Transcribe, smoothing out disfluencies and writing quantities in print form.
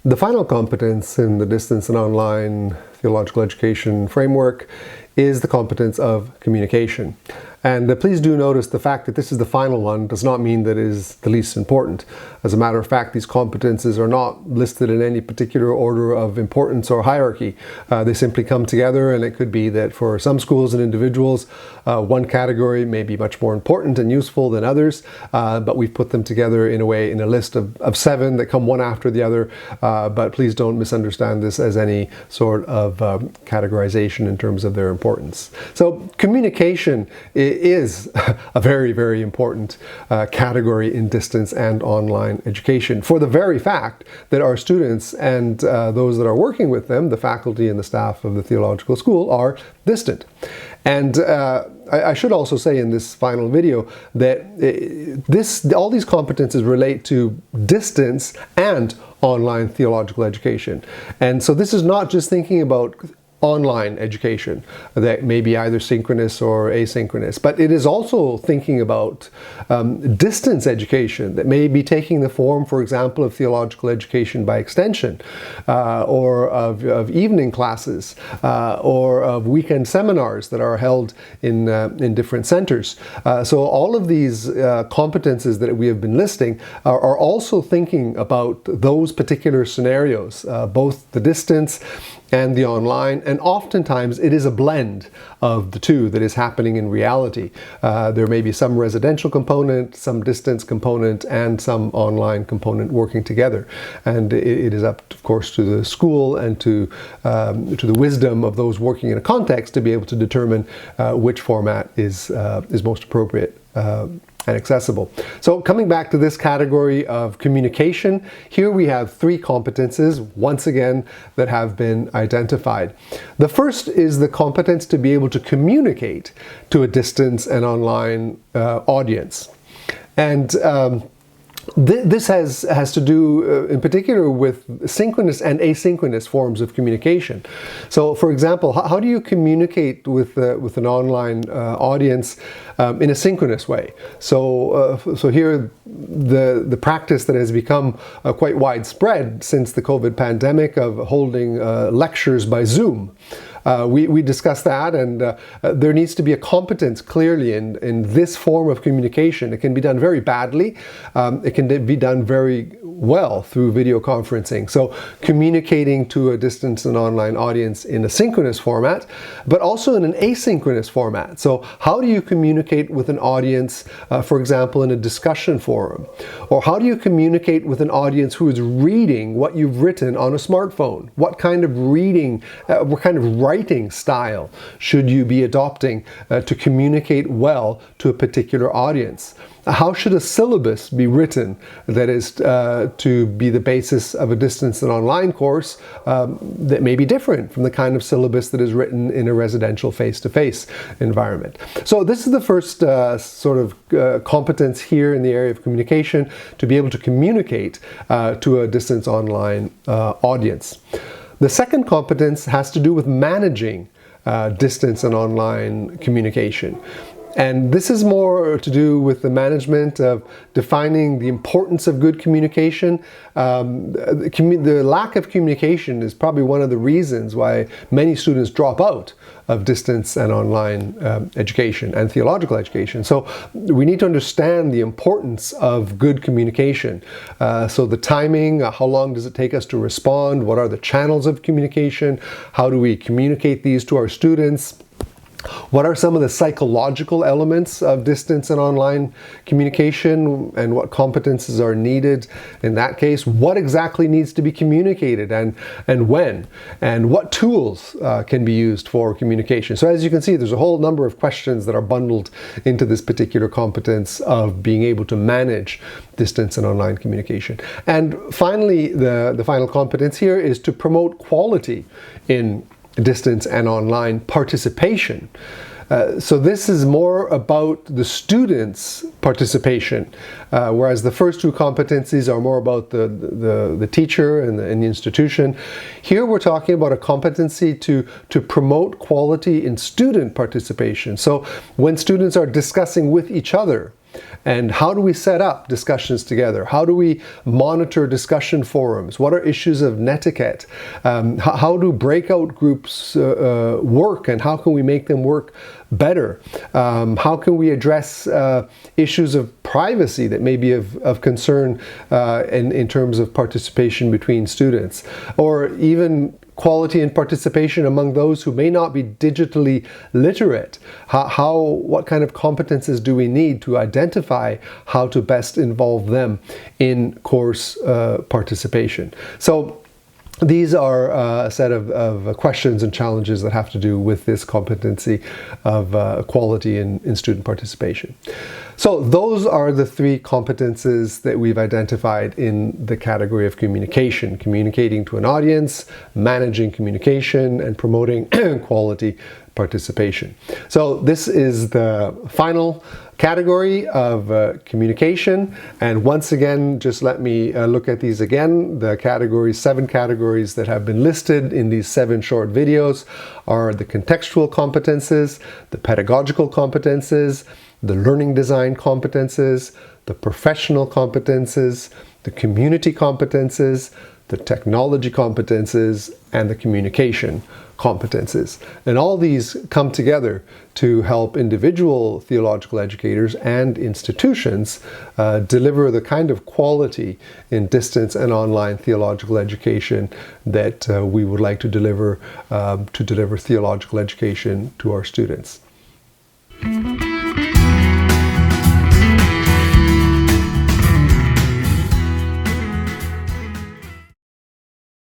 The final competence in the distance and online theological education framework is the competence of communication. And please do notice the fact that this is the final one does not mean that it is the least important. As a matter of fact, these competences are not listed in any particular order of importance or hierarchy. They simply come together, and it could be that for some schools and individuals, one category may be much more important and useful than others, but we've put them together in a way in a list of 7 that come one after the other. But please don't misunderstand this as any sort of categorization in terms of their importance. So communication is a very, very important category in distance and online education, for the very fact that our students and those that are working with them, the faculty and the staff of the theological school, are distant. And I should also say in this final video that all these competences relate to distance and online theological education. And so this is not just thinking about online education that may be either synchronous or asynchronous, but it is also thinking about distance education that may be taking the form, for example, of theological education by extension, or of evening classes, or of weekend seminars that are held in different centers. So all of these competences that we have been listing are also thinking about those particular scenarios, both the distance and the online, and oftentimes it is a blend of the two that is happening in reality. There may be some residential component, some distance component, and some online component working together. And it is up, of course, to the school and to the wisdom of those working in a context to be able to determine which format is most appropriate and accessible. So coming back to this category of communication, here we have 3 competences, once again, that have been identified. The first is the competence to be able to communicate to a distance and online audience. And this has to do in particular with synchronous and asynchronous forms of communication. So for example, how do you communicate with an online audience in a synchronous way? So here the practice that has become quite widespread since the COVID pandemic of holding lectures by Zoom. We discussed that, and there needs to be a competence clearly in this form of communication. It can be done very badly. It can be done very well through video conferencing. So communicating to a distance and online audience in a synchronous format, but also in an asynchronous format. So how do you communicate with an audience, for example, in a discussion forum? Or how do you communicate with an audience who is reading what you've written on a smartphone? What kind of reading, what kind of writing style should you be adopting to communicate well to a particular audience? How should a syllabus be written that is to be the basis of a distance and online course that may be different from the kind of syllabus that is written in a residential face-to-face environment? So this is the first sort of competence here in the area of communication, to be able to communicate to a distance online audience. The second competence has to do with managing distance and online communication. And this is more to do with the management of defining the importance of good communication. The lack of communication is probably one of the reasons why many students drop out of distance and online education and theological education. So we need to understand the importance of good communication. So the timing, how long does it take us to respond? What are the channels of communication? How do we communicate these to our students? What are some of the psychological elements of distance and online communication, and what competences are needed in that case? What exactly needs to be communicated, and when? And what tools can be used for communication? So as you can see, there's a whole number of questions that are bundled into this particular competence of being able to manage distance and online communication. And finally, the final competence here is to promote quality in distance and online participation. So this is more about the students' participation, whereas the first 2 competencies are more about the teacher and the institution. Here we're talking about a competency to promote quality in student participation. So when students are discussing with each other And how do we set up discussions together? How do we monitor discussion forums? What are issues of netiquette? How do breakout groups work, and how can we make them work better? How can we address issues of privacy that may be of concern in terms of participation between students, or even quality and participation among those who may not be digitally literate? What kind of competences do we need to identify how to best involve them in course participation? So these are a set of questions and challenges that have to do with this competency of quality in student participation. So those are the three competences that we've identified in the category of communication: communicating to an audience, managing communication, and promoting quality participation. So this is the final category of communication. And once again, just let me look at these again. The categories, 7 categories that have been listed in these 7 short videos are the contextual competences, the pedagogical competences, the learning design competences, the professional competences, the community competences, the technology competences, and the communication competences. And all these come together to help individual theological educators and institutions deliver the kind of quality in distance and online theological education that we would like to deliver theological education to our students.